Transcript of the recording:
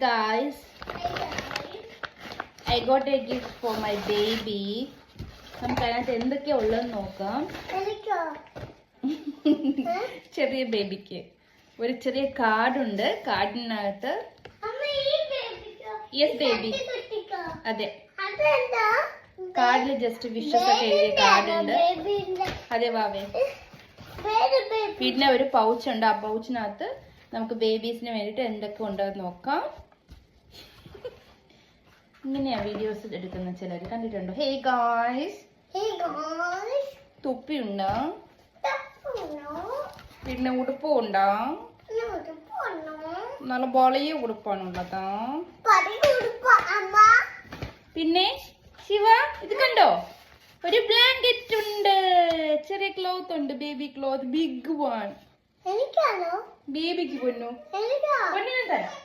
Guys, I got a gift for my baby. നമുക്ക് അതിനകത്ത് എന്തൊക്കെയാ ഉള്ളതെന്ന് നോക്കാം. ചെറിയ ബേബിക്ക് ഒരു ചെറിയ കാർഡുണ്ട്. കാർഡിനകത്ത് യെസ് ബേബി, അതെ, കാർഡിൽ ജസ്റ്റ് വിഷസ് ഒക്കെ എഴുതിയ കാർഡുണ്ട്. അതെ വാവേ. പിന്നെ ഒരു പൗച്ച് ഉണ്ട്. ആ പൗച്ചിനകത്ത് നമുക്ക് ബേബീസിന് വേണ്ടിയിട്ട് എന്തൊക്കെ ഉണ്ടെന്ന് നോക്കാം. ഇങ്ങനെയാ വീഡിയോസ് എടുക്കുന്ന ചിലർ കണ്ടിട്ടുണ്ടോ? ഹേ ഗായ്സ്, തൊപ്പിയുണ്ടോ? പിന്നെ ഉടുപ്പും ഉണ്ടോ? നല്ല ബോളിയ ഉടുപ്പാണുള്ളതാ. പിന്നെ ശിവ ഇത് കണ്ടോ, ഒരു ബ്ലാങ്കറ്റ് ഉണ്ട്, ചെറിയ ക്ലോത്ത് ഉണ്ട്, ബേബി ക്ലോത്ത്, ബിഗ് വൺ. ബേബിക്ക് പൊന്നു പൊന്നിനെ തരാം.